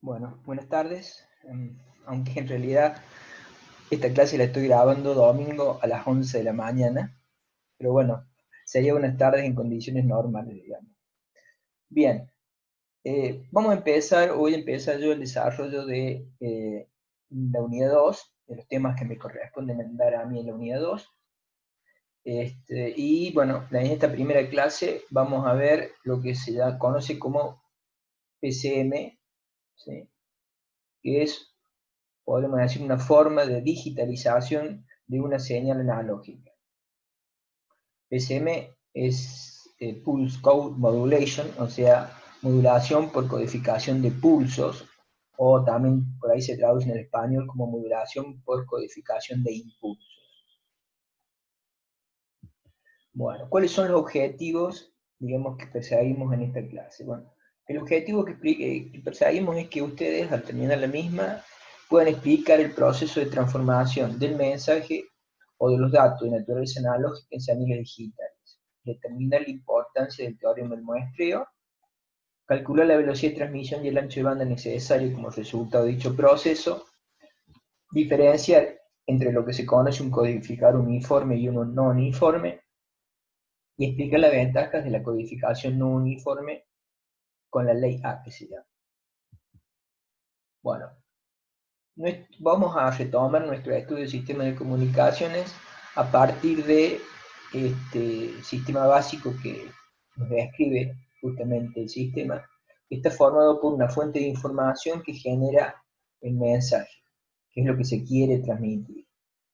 Bueno, buenas tardes. Aunque en realidad esta clase la estoy grabando domingo a las 11 de la mañana, pero bueno, sería buenas tardes en condiciones normales, digamos. Bien, vamos a empezar, voy a empezar yo el desarrollo de la unidad 2, de los temas que me corresponden dar a mí en la unidad 2. Y bueno, en esta primera clase vamos a ver lo que se conoce como PCM, ¿sí? Que es, podemos decir, una forma de digitalización de una señal analógica. PCM es Pulse Code Modulation, o sea, modulación por codificación de pulsos, o también por ahí se traduce en el español como modulación por codificación de impulsos. Bueno, ¿cuáles son los objetivos, digamos, que perseguimos en esta clase? Bueno, el objetivo que perseguimos es que ustedes, al terminar la misma, puedan explicar el proceso de transformación del mensaje o de los datos de naturaleza analógica en señales digitales, determinar la importancia del teorema del muestreo, calcular la velocidad de transmisión y el ancho de banda necesario como resultado de dicho proceso, diferenciar entre lo que se conoce un codificador uniforme y uno no uniforme, y explica las ventajas de la codificación no uniforme con la ley A, que se llama. Bueno, vamos a retomar nuestro estudio de sistemas de comunicaciones a partir de este sistema básico que nos describe justamente el sistema, que está formado por una fuente de información que genera el mensaje, que es lo que se quiere transmitir.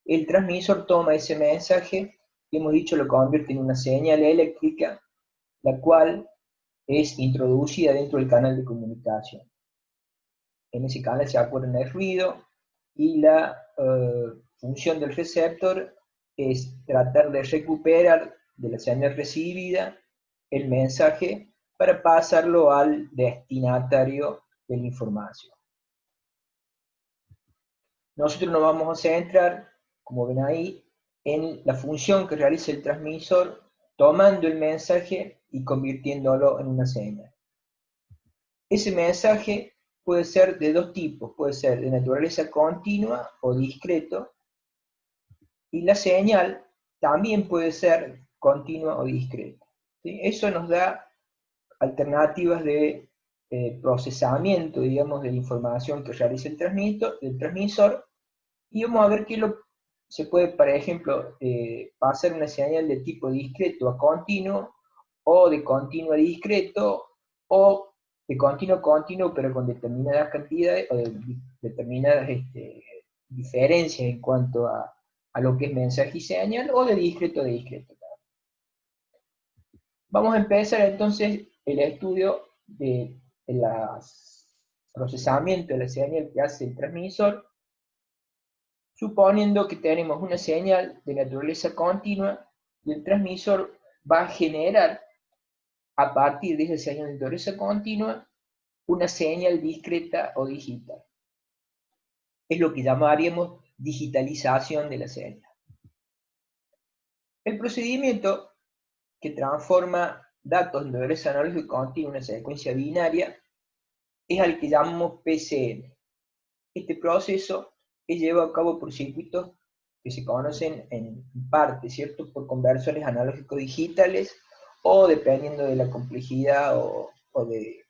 El transmisor toma ese mensaje, que hemos dicho lo convierte en una señal eléctrica, la cual es introducida dentro del canal de comunicación. En ese canal se acuerda el ruido y la función del receptor es tratar de recuperar de la señal recibida el mensaje para pasarlo al destinatario de la información. Nosotros nos vamos a centrar, como ven ahí, en la función que realiza el transmisor tomando el mensaje y convirtiéndolo en una señal. Ese mensaje puede ser de dos tipos, puede ser de naturaleza continua o discreto, y la señal también puede ser continua o discreta. ¿Sí? Eso nos da alternativas de procesamiento, digamos, de la información que realiza el transmisor, y vamos a ver que se puede, por ejemplo, pasar una señal de tipo discreto a continuo, o de continuo a discreto, o de continuo a continuo, pero con determinadas cantidades, o de determinadas diferencias en cuanto a lo que es mensaje y señal, o de discreto a discreto. Vamos a empezar entonces el estudio de procesamiento de la señal que hace el transmisor, suponiendo que tenemos una señal de naturaleza continua y el transmisor va a generar a partir de esa señal de naturaleza continua una señal discreta o digital. Es lo que llamaríamos digitalización de la señal. El procedimiento que transforma datos de naturaleza analógica continua en una secuencia binaria es al que llamamos PCM. Este proceso es llevado a cabo por circuitos que se conocen en parte, ¿cierto?, por conversores analógicos digitales, o dependiendo de la complejidad o de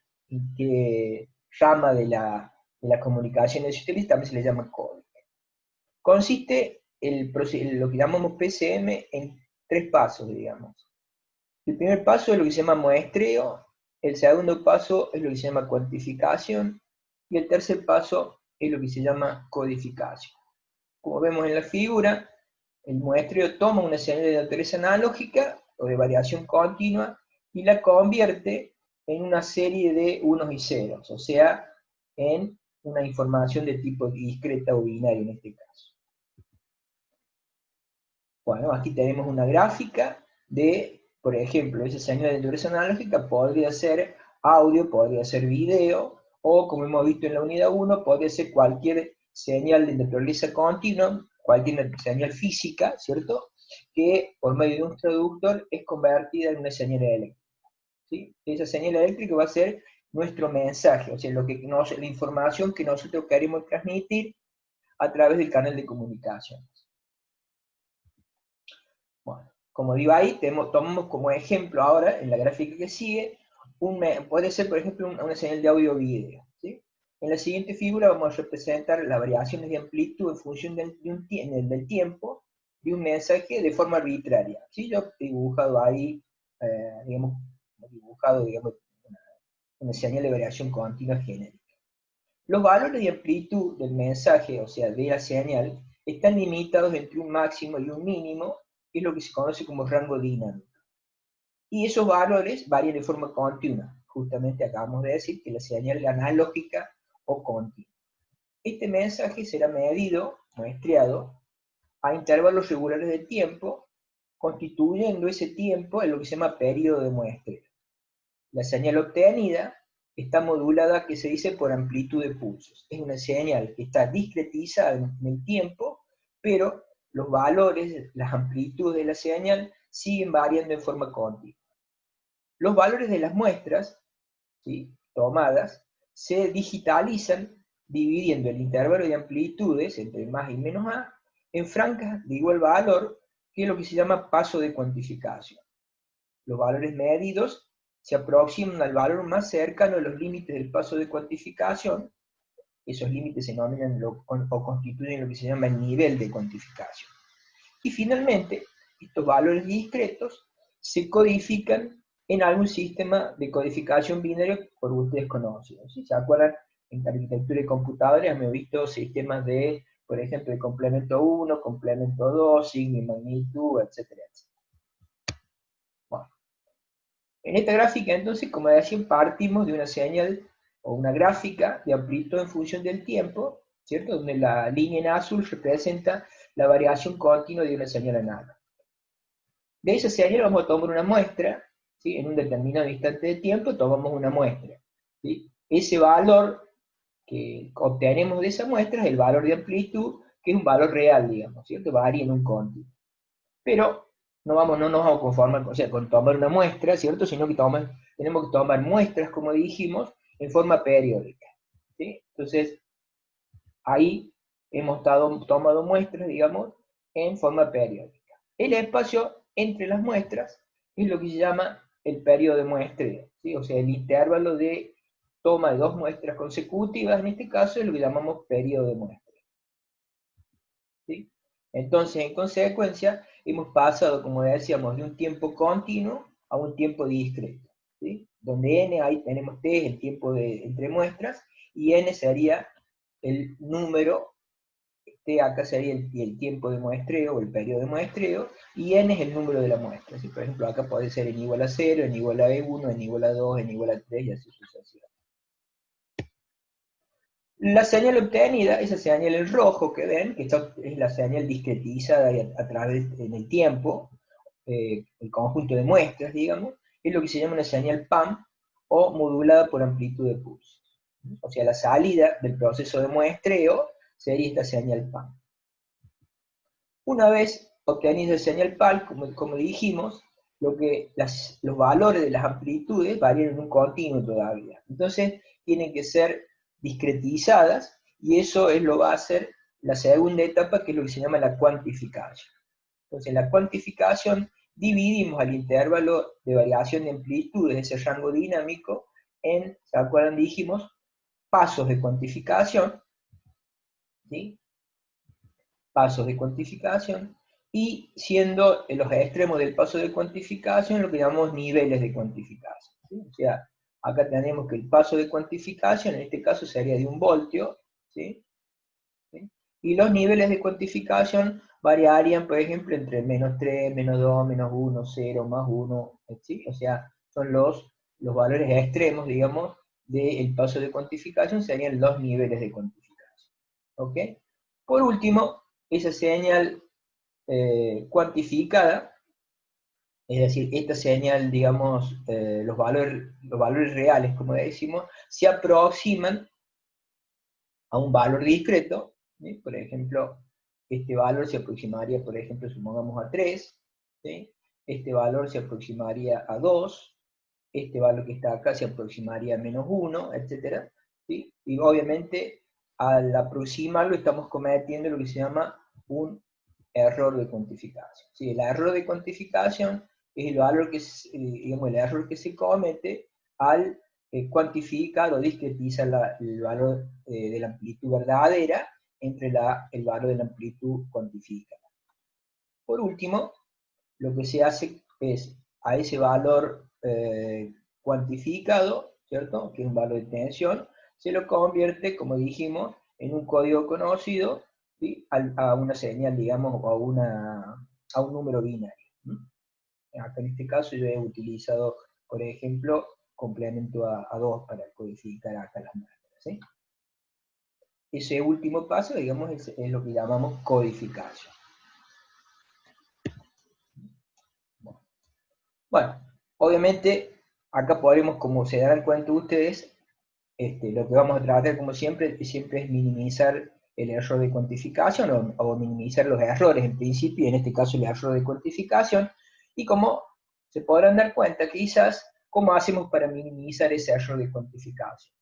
qué rama de la comunicación se utiliza, también se le llama código. Consiste lo que llamamos PCM en tres pasos, digamos. El primer paso es lo que se llama muestreo, el segundo paso es lo que se llama cuantificación, y el tercer paso es lo que se llama codificación. Como vemos en la figura, el muestreo toma una señal de naturaleza analógica o de variación continua y la convierte en una serie de unos y ceros, o sea, en una información de tipo discreta o binaria en este caso. Bueno, aquí tenemos una gráfica de, por ejemplo, esa señal de naturaleza analógica podría ser audio, podría ser video, o como hemos visto en la unidad 1, podría ser cualquier señal de naturaleza continua, cualquier señal física, ¿cierto?, que por medio de un traductor es convertida en una señal eléctrica. ¿Sí? Esa señal eléctrica va a ser nuestro mensaje, o sea, la información que nosotros queremos transmitir a través del canal de comunicación. Bueno, como digo ahí, tomamos como ejemplo ahora, en la gráfica que sigue, puede ser, por ejemplo, una señal de audio o video. ¿Sí? En la siguiente figura vamos a representar las variaciones de amplitud en función del tiempo de un mensaje de forma arbitraria. ¿Sí? Yo he dibujado ahí, digamos, una señal de variación continua genérica. Los valores de amplitud del mensaje, o sea, de la señal, están limitados entre un máximo y un mínimo, que es lo que se conoce como rango dinámico. Y esos valores varían de forma continua. Justamente acabamos de decir que la señal es analógica o continua. Este mensaje será medido, muestreado, a intervalos regulares de tiempo, constituyendo ese tiempo en lo que se llama periodo de muestreo. La señal obtenida está modulada, que se dice, por amplitud de pulsos. Es una señal que está discretizada en el tiempo, pero los valores, las amplitudes de la señal siguen variando en forma continua. Los valores de las muestras, ¿sí?, tomadas se digitalizan dividiendo el intervalo de amplitudes entre más y menos a en franjas de igual valor, que es lo que se llama paso de cuantificación. Los valores medidos se aproximan al valor más cercano a los límites del paso de cuantificación. Esos límites se denominan o constituyen lo que se llama el nivel de cuantificación. Y finalmente, estos valores discretos se codifican en algún sistema de codificación binario por ustedes conocidos. ¿Sí? ¿Se acuerdan? En la arquitectura de computadores hemos visto sistemas de, por ejemplo, de complemento 1, complemento 2, signo y magnitud, etcétera, etcétera. Bueno, en esta gráfica, entonces, como decía, partimos de una señal o una gráfica de amplitud en función del tiempo, ¿cierto? Donde la línea en azul representa la variación continua de una señal análoga. De esa señal vamos a tomar una muestra, ¿sí? En un determinado instante de tiempo tomamos una muestra, ¿sí? Ese valor que obtenemos de esa muestra es el valor de amplitud, que es un valor real, digamos, ¿cierto? Varía en un continuo. Pero no nos vamos a conformar, o sea, con tomar una muestra, ¿cierto? Sino que tenemos que tomar muestras, como dijimos, en forma periódica, ¿sí? Entonces, ahí hemos tomado muestras, digamos, en forma periódica. El espacio entre las muestras es lo que se llama el periodo de muestreo, ¿sí? O sea, el intervalo de toma de dos muestras consecutivas, en este caso, es lo que llamamos periodo de muestreo, ¿sí? Entonces, en consecuencia, hemos pasado, como decíamos, de un tiempo continuo a un tiempo discreto, ¿sí? Donde n, ahí tenemos t, el tiempo entre muestras, y n sería el número, t acá sería el tiempo de muestreo, o el periodo de muestreo, y n es el número de la muestra. ¿Sí? Por ejemplo, acá puede ser n igual a 0, n igual a 1, n igual a 2, n igual a 3, y así sucesivamente. La señal obtenida, esa señal en rojo que ven, que es la señal discretizada a través en el tiempo, el conjunto de muestras, digamos, es lo que se llama una señal PAM, o modulada por amplitud de pulsos. O sea, la salida del proceso de muestreo sería esta señal PAM. Una vez obtenida esa señal PAM, como dijimos, los valores de las amplitudes varían en un continuo todavía. Entonces, tienen que ser discretizadas, y eso va a ser la segunda etapa, que es lo que se llama la cuantificación. Entonces, en la cuantificación dividimos al intervalo de variación de amplitudes de ese rango dinámico en, ¿se acuerdan? Dijimos, pasos de cuantificación, ¿sí? Pasos de cuantificación, y siendo los extremos del paso de cuantificación lo que llamamos niveles de cuantificación, ¿sí? O sea, acá tenemos que el paso de cuantificación, en este caso sería de 1 voltio, ¿sí? ¿Sí? Y los niveles de cuantificación variarían, por ejemplo, entre -3, -2, -1, 0, +1, ¿sí? O sea, son los valores extremos, digamos, del paso de cuantificación, serían los niveles de cuantificación. ¿Ok? Por último, esa señal cuantificada, es decir, esta señal, digamos, los valores reales, como decimos, se aproximan a un valor discreto, ¿sí? Por ejemplo, este valor se aproximaría, por ejemplo, supongamos a 3, ¿sí? Este valor se aproximaría a 2, este valor que está acá se aproximaría a -1, etc. ¿Sí? Y obviamente al aproximarlo estamos cometiendo lo que se llama un error de cuantificación. ¿Sí? El error de cuantificación es el valor que, digamos, el error que se comete al cuantificar o discretizar el valor de la amplitud verdadera entre el valor de la amplitud cuantificada. Por último, lo que se hace es a ese valor cuantificado, ¿cierto? Que es un valor de tensión, se lo convierte, como dijimos, en un código conocido, ¿sí? A una señal, digamos, o a un número binario. Acá en este caso yo he utilizado, por ejemplo, complemento a 2 para codificar acá las muestras. ¿Sí? Ese último paso, digamos, es lo que llamamos codificación. Bueno, obviamente, acá podremos, como se darán cuenta ustedes, lo que vamos a tratar, como siempre es minimizar el error de cuantificación o minimizar los errores en principio, en este caso el error de cuantificación, y como se podrán dar cuenta, quizás, ¿cómo hacemos para minimizar ese error de cuantificación?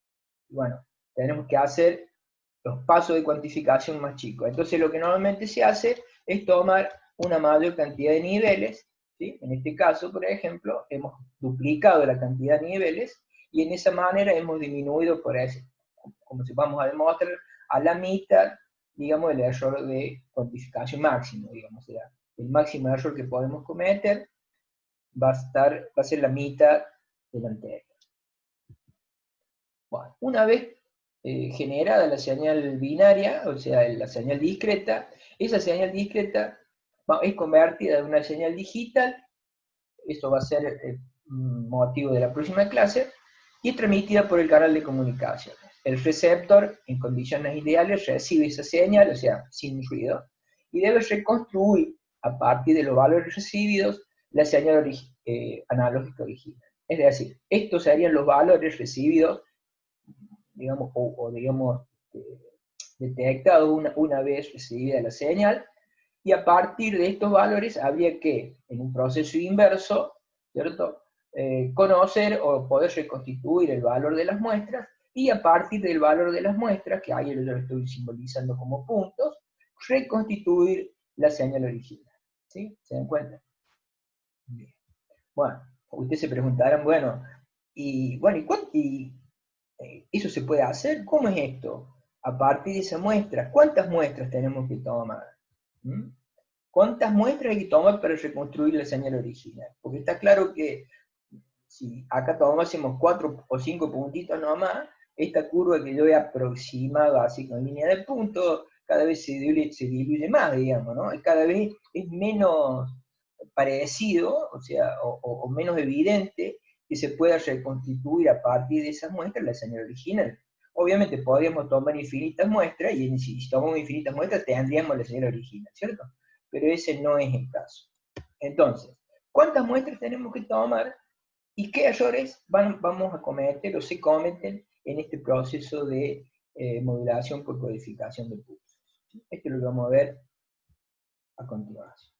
Bueno, tenemos que hacer los pasos de cuantificación más chicos. Entonces lo que normalmente se hace es tomar una mayor cantidad de niveles, ¿sí? En este caso, por ejemplo, hemos duplicado la cantidad de niveles, y en esa manera hemos disminuido, por eso, como si vamos a demostrar, a la mitad, digamos, el error de cuantificación máximo, digamos, o sea, el máximo error que podemos cometer va a ser la mitad del anterior. Bueno, una vez generada la señal binaria, o sea, la señal discreta, esa señal discreta es convertida en una señal digital, esto va a ser motivo de la próxima clase, y es transmitida por el canal de comunicación. El receptor, en condiciones ideales, recibe esa señal, o sea, sin ruido, y debe reconstruir, a partir de los valores recibidos, la señal analógica original. Es decir, estos serían los valores recibidos, digamos, digamos, detectado una vez recibida la señal, y a partir de estos valores habría que, en un proceso inverso, ¿cierto?, conocer o poder reconstituir el valor de las muestras, y a partir del valor de las muestras, que ahí yo lo estoy simbolizando como puntos, reconstituir la señal original. ¿Sí? ¿Se dan cuenta? Bien. Bueno, ustedes se preguntarán, bueno, ¿y eso se puede hacer? ¿Cómo es esto? A partir de esa muestra, ¿cuántas muestras tenemos que tomar? ¿Cuántas muestras hay que tomar para reconstruir la señal original? Porque está claro que si acá tomásemos 4 o 5 puntitos nomás, esta curva que yo he aproximado así con línea de punto, cada vez se diluye más, digamos, ¿no? Cada vez es menos parecido, o sea, o menos evidente que se pueda reconstituir a partir de esas muestras la señal original. Obviamente podríamos tomar infinitas muestras, y si tomamos infinitas muestras tendríamos la señal original, ¿cierto? Pero ese no es el caso. Entonces, ¿cuántas muestras tenemos que tomar y qué errores vamos a cometer o se cometen en este proceso de modulación por codificación de pulsos? Esto lo vamos a ver a continuación.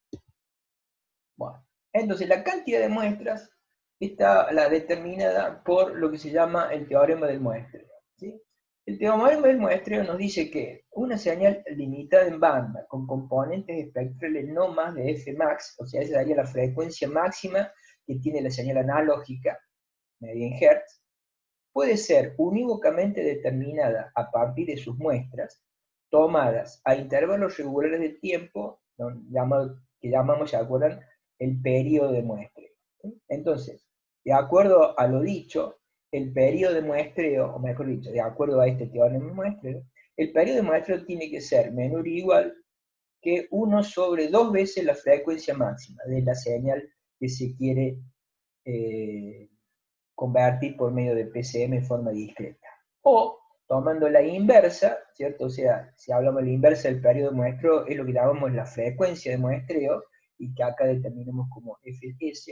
Bueno, entonces la cantidad de muestras está determinada por lo que se llama el teorema del muestreo. ¿Sí? El teorema del muestreo nos dice que una señal limitada en banda con componentes espectrales no más de Fmax, o sea, esa sería la frecuencia máxima que tiene la señal analógica, medida en Hertz, puede ser unívocamente determinada a partir de sus muestras, tomadas a intervalos regulares de tiempo, que llamamos, ¿se acuerdan?, el periodo de muestreo. Entonces, de acuerdo a lo dicho, el periodo de muestreo, o mejor dicho, de acuerdo a este teorema de muestreo, el periodo de muestreo tiene que ser menor o igual que 1 sobre 2 veces la frecuencia máxima de la señal que se quiere convertir por medio de PCM en forma discreta. O, tomando la inversa, ¿cierto? O sea, si hablamos de la inversa del periodo de muestreo, es lo que llamamos la frecuencia de muestreo, y que acá determinamos como Fs.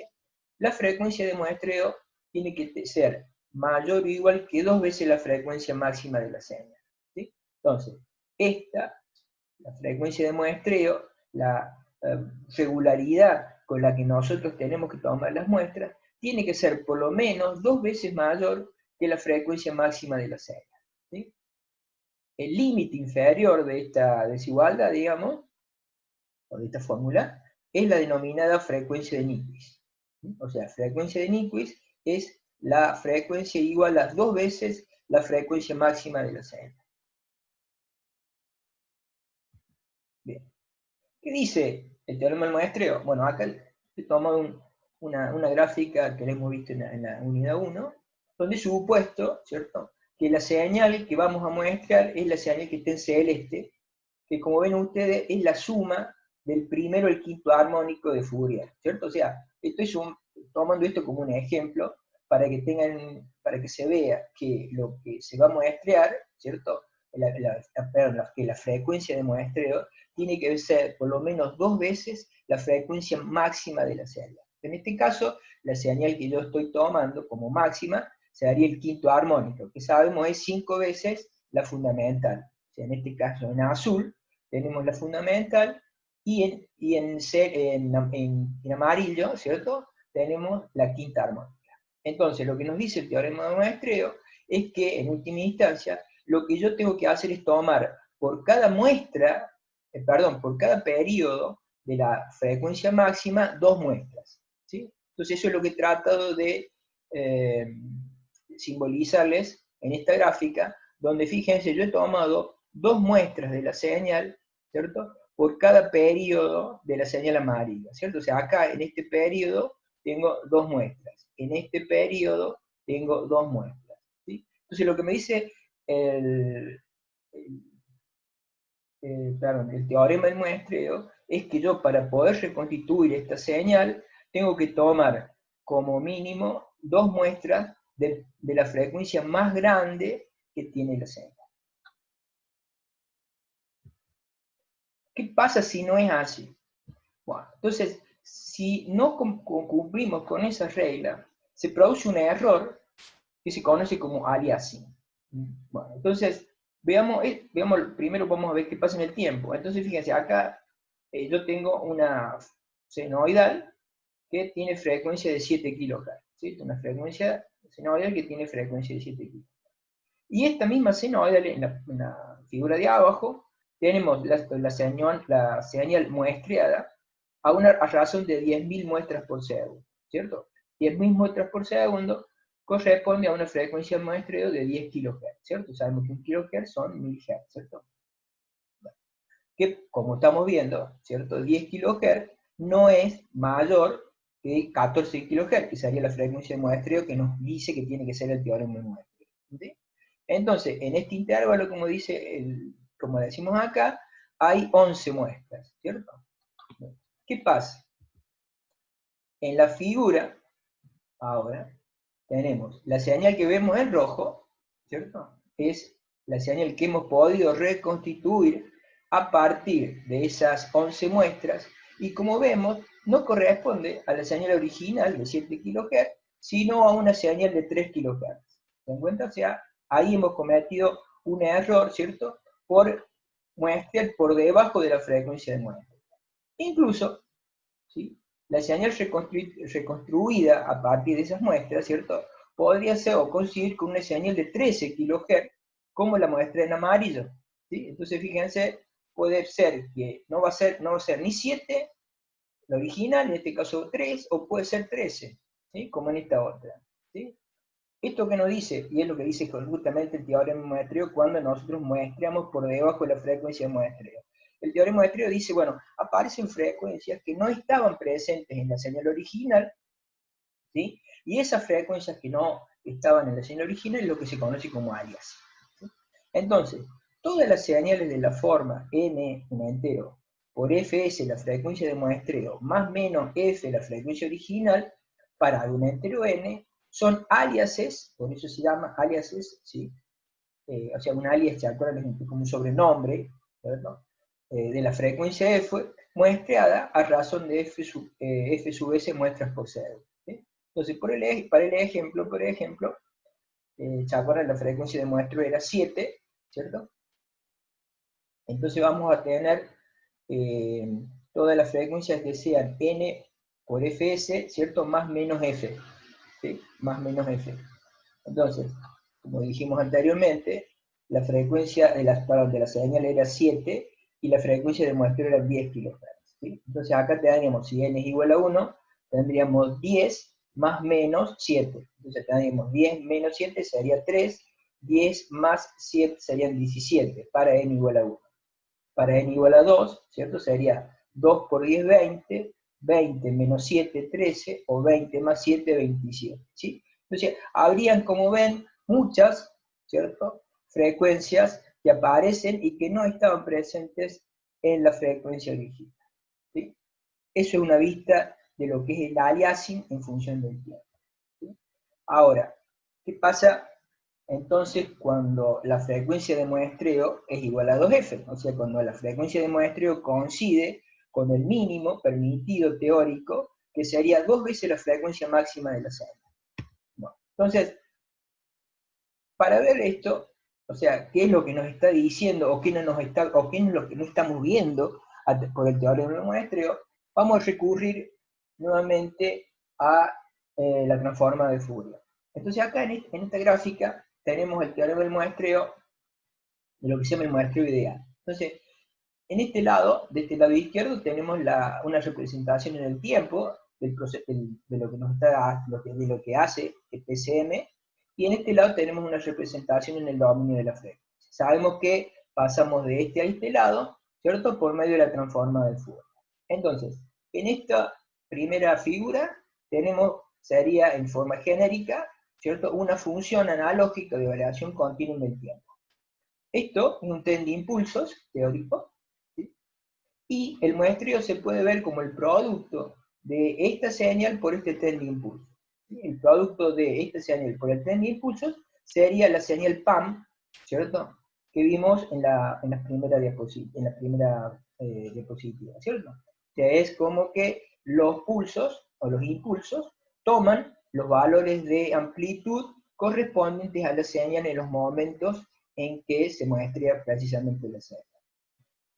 La frecuencia de muestreo tiene que ser mayor o igual que 2 veces la frecuencia máxima de la señal. ¿Sí? Entonces, la frecuencia de muestreo, la regularidad con la que nosotros tenemos que tomar las muestras, tiene que ser por lo menos 2 veces mayor que la frecuencia máxima de la señal. ¿Sí? El límite inferior de esta desigualdad, digamos, o de esta fórmula, es la denominada frecuencia de Nyquist. ¿Sí? O sea, frecuencia de Nyquist es la frecuencia igual a 2 veces la frecuencia máxima de la señal. Bien. ¿Qué dice el teorema del muestreo? Bueno, acá he tomado una gráfica que hemos visto en la unidad 1, donde he supuesto, ¿cierto?, que la señal que vamos a muestrear es la señal que está en celeste, que como ven ustedes es la suma del primero al quinto armónico de Fourier, ¿cierto? O sea, estoy tomando esto como un ejemplo para que se vea que lo que se va a muestrear, ¿cierto?, que la frecuencia de muestreo tiene que ser por lo menos 2 veces la frecuencia máxima de la señal. En este caso, la señal que yo estoy tomando como máxima sería el quinto armónico, que sabemos es 5 veces la fundamental. O sea, en este caso, en azul, tenemos la fundamental, y en amarillo, ¿cierto?, tenemos la quinta armónica. Entonces, lo que nos dice el teorema de muestreo es que, en última instancia, lo que yo tengo que hacer es tomar por cada muestra, por cada periodo de la frecuencia máxima, 2 muestras. ¿Sí? Entonces eso es lo que he tratado de simbolizarles en esta gráfica, donde fíjense, yo he tomado 2 muestras de la señal, ¿cierto?, por cada periodo de la señal amarilla, ¿cierto? O sea, acá en este periodo tengo 2 muestras, en este periodo tengo 2 muestras. ¿Sí? Entonces lo que me dice el teorema del muestreo es que yo, para poder reconstituir esta señal, tengo que tomar como mínimo 2 muestras de la frecuencia más grande que tiene la señal. ¿Qué pasa si no es así? Bueno, entonces, si no cumplimos con esa regla, se produce un error que se conoce como aliasing. Bueno, entonces, veamos, primero vamos a ver qué pasa en el tiempo. Entonces, fíjense, acá yo tengo una senoidal que tiene frecuencia de 7 kHz. ¿Sí? Una frecuencia senoidal que tiene frecuencia de 7 kHz. Y esta misma senoidal, en la figura de abajo, tenemos la señal muestreada a razón de 10.000 muestras por segundo, ¿cierto? 10.000 muestras por segundo corresponde a una frecuencia de muestreo de 10 kHz, ¿cierto? Sabemos que 1 kHz son 1000 Hz, ¿cierto? Bueno, que, como estamos viendo, ¿cierto?, 10 kHz no es mayor que 14 kHz, que sería la frecuencia de muestreo que nos dice que tiene que ser el teorema de muestreo. ¿Sí? Entonces, en este intervalo, como decimos acá, hay 11 muestras, ¿cierto? ¿Qué pasa? En la figura, ahora, tenemos la señal que vemos en rojo, ¿cierto? Es la señal que hemos podido reconstituir a partir de esas 11 muestras, y como vemos, no corresponde a la señal original de 7 kHz, sino a una señal de 3 kHz. ¿Se dan cuenta? O sea, ahí hemos cometido un error, ¿cierto?, por muestrear por debajo de la frecuencia de muestra. Incluso, ¿sí?, la señal reconstruida a partir de esas muestras, ¿cierto?, podría ser o coincidir con una señal de 13 kHz, como la muestra en amarillo. ¿Sí? Entonces, fíjense, puede ser que no va a ser ni 7, la original, en este caso 3, o puede ser 13, ¿sí?, como en esta otra. ¿Sí? Esto que nos dice, y es lo que dice justamente el teorema de muestreo cuando nosotros muestreamos por debajo de la frecuencia de muestreo. El teorema de muestreo dice, bueno, aparecen frecuencias que no estaban presentes en la señal original, ¿sí?, y esas frecuencias que no estaban en la señal original es lo que se conoce como aliasing. ¿Sí? Entonces, todas las señales de la forma n, un entero, por fs, la frecuencia de muestreo, más menos f, la frecuencia original, para un entero n, son aliases, por eso se llama aliases, ¿sí? O sea, un alias, ¿se acuerdan? Es como un sobrenombre, ¿verdad?, de la frecuencia f muestreada a razón de f sub s muestras por segundo. ¿Sí? Entonces, para el ejemplo, por ejemplo, ¿se acuerdan? La frecuencia de muestreo era 7, ¿cierto? Entonces vamos a tener todas las frecuencias que sean n por fs, ¿cierto?, más menos f. ¿sí? Más menos f. Entonces, como dijimos anteriormente, la frecuencia de la señal era 7 y la frecuencia de muestreo era 10 kHz. ¿Sí? Entonces acá tendríamos, si n es igual a 1, tendríamos 10 más menos 7. Entonces tendríamos 10 menos 7 sería 3, 10 más 7 serían 17, para n igual a 1. Para n igual a 2, ¿cierto? Sería 2 por 10, 20, 20 menos 7, 13, o 20 más 7, 27, ¿sí? Entonces, habrían, como ven, muchas, ¿cierto?, frecuencias que aparecen y que no estaban presentes en la frecuencia original, ¿sí? Eso es una vista de lo que es el aliasing en función del tiempo, ¿sí? Ahora, ¿qué pasa entonces cuando la frecuencia de muestreo es igual a 2f? O sea, cuando la frecuencia de muestreo coincide con el mínimo permitido teórico, que sería 2 veces la frecuencia máxima de la señal. Bueno, entonces, para ver esto, o sea, qué es lo que nos está diciendo, o qué, no nos está, o qué es lo que no estamos viendo por el teorema de muestreo, vamos a recurrir nuevamente a la transforma de Fourier. Entonces acá en esta gráfica tenemos el teorema del muestreo, de lo que se llama el muestreo ideal. Entonces, en este lado, de este lado izquierdo, tenemos una representación en el tiempo de lo que nos está, de lo que hace el PCM, y en este lado tenemos una representación en el dominio de la frecuencia. Sabemos que pasamos de este a este lado, ¿cierto?, por medio de la transforma de Fourier. Entonces, en esta primera figura sería en forma genérica, ¿cierto?, una función analógica de variación continua en el tiempo. Esto es un tren de impulsos teórico, ¿sí? Y el muestreo se puede ver como el producto de esta señal por este tren de impulsos. ¿Sí? El producto de esta señal por el tren de impulsos sería la señal PAM, ¿cierto?, que vimos en la primera diapositiva, ¿cierto? O sea, es como que los pulsos, o los impulsos, toman los valores de amplitud correspondientes a la señal en los momentos en que se muestra precisamente la señal.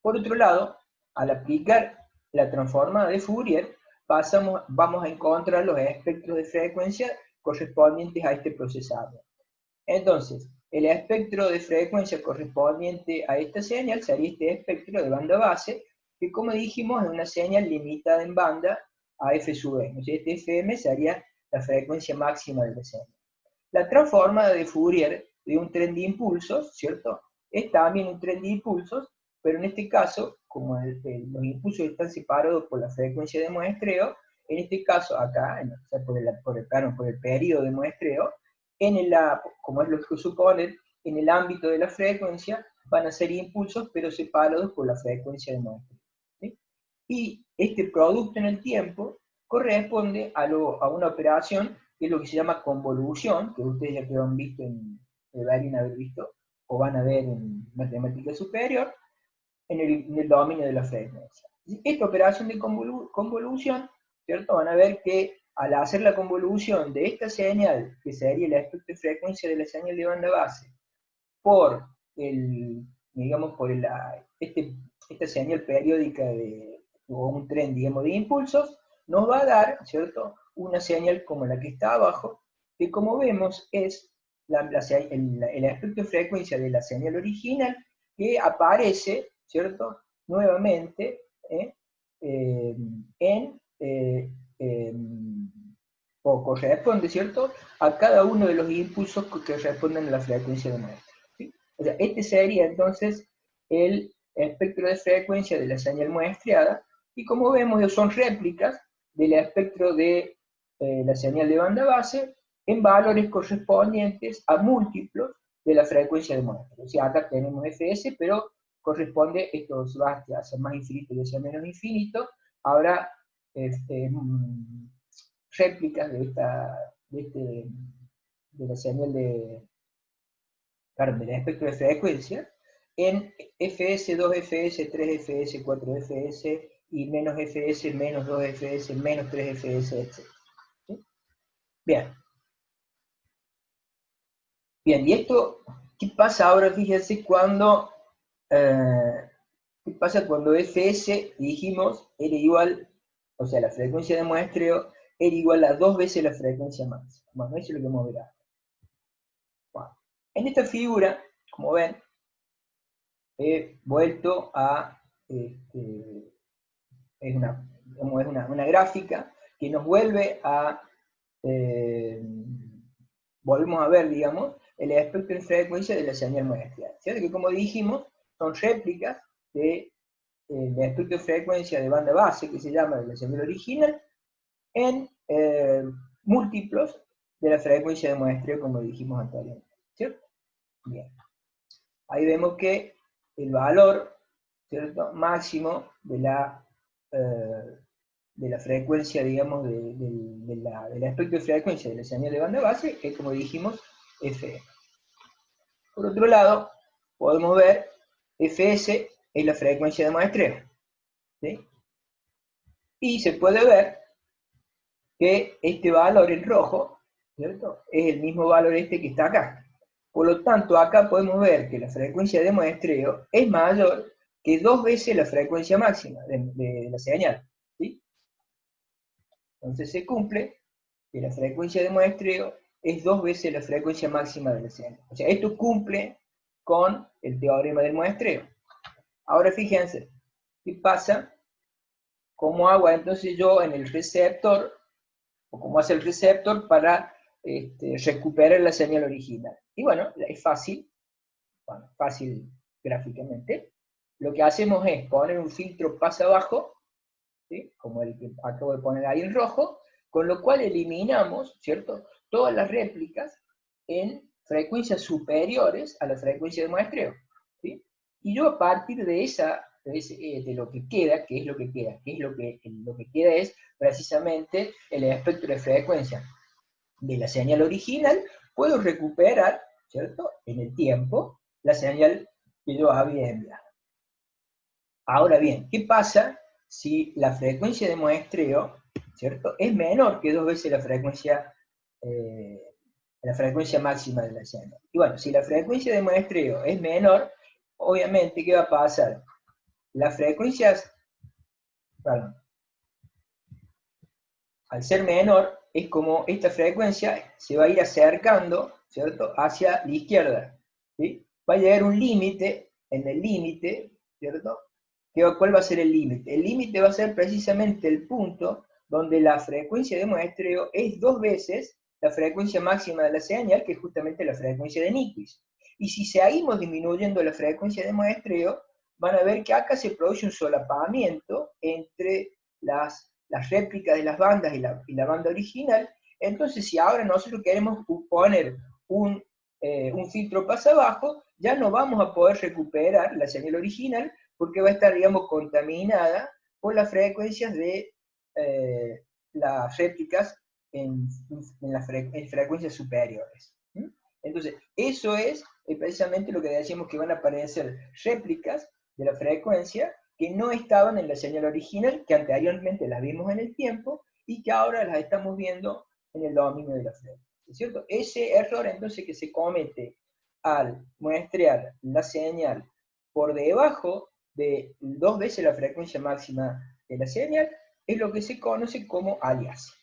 Por otro lado, al aplicar la transforma de Fourier, vamos a encontrar los espectros de frecuencia correspondientes a este procesado. Entonces, el espectro de frecuencia correspondiente a esta señal sería este espectro de banda base, que, como dijimos, es una señal limitada en banda a f sub n. O sea, este fm sería la frecuencia máxima de la señal. La transforma de Fourier de un tren de impulsos, ¿cierto?, es también un tren de impulsos, pero en este caso, como los impulsos están separados por la frecuencia de muestreo, en este caso acá, o sea, por el periodo de muestreo, como es lo que supone, en el ámbito de la frecuencia van a ser impulsos, pero separados por la frecuencia de muestreo, ¿sí? Y este producto en el tiempo corresponde a una operación que es lo que se llama convolución, que ustedes ya que han visto, deberían haber visto, o van a ver en matemática superior, en el dominio de la frecuencia. Esta operación de convolución, ¿cierto?, van a ver que al hacer la convolución de esta señal, que sería el espectro de frecuencia de la señal de banda base, por esta señal periódica o un tren, digamos, de impulsos, nos va a dar, ¿cierto?, una señal como la que está abajo, que, como vemos, es el espectro de frecuencia de la señal original, que aparece, ¿cierto?, nuevamente o corresponde, ¿cierto?, a cada uno de los impulsos que responden a la frecuencia de muestra, ¿sí? O sea, este sería entonces el espectro de frecuencia de la señal muestreada, y como vemos son réplicas del espectro de la señal de banda base en valores correspondientes a múltiplos de la frecuencia de muestra. O sea, acá tenemos fs, pero corresponde, esto se va a ser más infinito y hacia menos infinito, habrá réplicas de la señal del espectro de frecuencia en fs, 2fs, 3fs, 4fs y menos fs, menos 2fs, menos 3fs, etc. ¿Sí? Bien. Bien, y esto, ¿qué pasa ahora? Fíjense cuando, ¿qué pasa cuando fs, dijimos, era igual, o sea, la frecuencia de muestreo era igual a 2 veces la frecuencia máxima. Bueno, eso es lo que vamos a ver ahora. Bueno, en esta figura, como ven, he vuelto a, es una gráfica que nos vuelve a, volvemos a ver, digamos, el espectro en frecuencia de la señal muestreada. ¿Cierto? Que como dijimos, son réplicas del espectro de frecuencia de banda base, que se llama de la señal original, en múltiplos de la frecuencia de muestreo, como dijimos anteriormente. ¿Cierto? Bien. Ahí vemos que el valor, ¿cierto?, máximo de la frecuencia, digamos, del espectro de frecuencia de la señal de banda base, es, como dijimos, Fm. Por otro lado, podemos ver Fs es la frecuencia de muestreo, ¿sí? Y se puede ver que este valor en rojo, ¿cierto?, es el mismo valor este que está acá. Por lo tanto, acá podemos ver que la frecuencia de muestreo es mayor que 2 veces la frecuencia máxima de la señal, ¿sí? Entonces se cumple que la frecuencia de muestreo es 2 veces la frecuencia máxima de la señal. O sea, esto cumple con el teorema del muestreo. Ahora fíjense, ¿qué pasa? ¿Cómo hago entonces yo en el receptor, o cómo hace el receptor para recuperar la señal original? Y bueno, es fácil, fácil gráficamente. Lo que hacemos es poner un filtro pasa abajo, ¿sí?, como el que acabo de poner ahí en rojo, con lo cual eliminamos, ¿cierto?, todas las réplicas en frecuencias superiores a la frecuencia de muestreo, ¿sí? Y yo a partir de lo que queda, ¿qué es lo que queda? Lo que queda es precisamente el espectro de frecuencia de la señal original, puedo recuperar, ¿cierto?, en el tiempo, la señal que yo había enviado. Ahora bien, ¿qué pasa si la frecuencia de muestreo, ¿cierto?, es menor que 2 veces la frecuencia máxima de la señal? Y bueno, si la frecuencia de muestreo es menor, obviamente, ¿qué va a pasar? Las frecuencias, perdón, al ser menor, es como esta frecuencia se va a ir acercando, ¿cierto?, hacia la izquierda, ¿sí? Va a llegar un límite, en el límite, ¿cierto? ¿Cuál va a ser el límite? El límite va a ser precisamente el punto donde la frecuencia de muestreo es 2 veces la frecuencia máxima de la señal, que es justamente la frecuencia de Nyquist. Y si seguimos disminuyendo la frecuencia de muestreo, van a ver que acá se produce un solapamiento entre las réplicas de las bandas y la banda original. Entonces, si ahora nosotros queremos poner un filtro pasa abajo, ya no vamos a poder recuperar la señal original, porque va a estar, digamos, contaminada por las frecuencias de las réplicas en frecuencias superiores. ¿Mm? Entonces, eso es precisamente lo que decíamos, que van a aparecer réplicas de la frecuencia que no estaban en la señal original, que anteriormente las vimos en el tiempo, y que ahora las estamos viendo en el dominio de la frecuencia, ¿cierto? Ese error entonces que se comete al muestrear la señal por debajo de 2 veces la frecuencia máxima de la señal, es lo que se conoce como aliasing.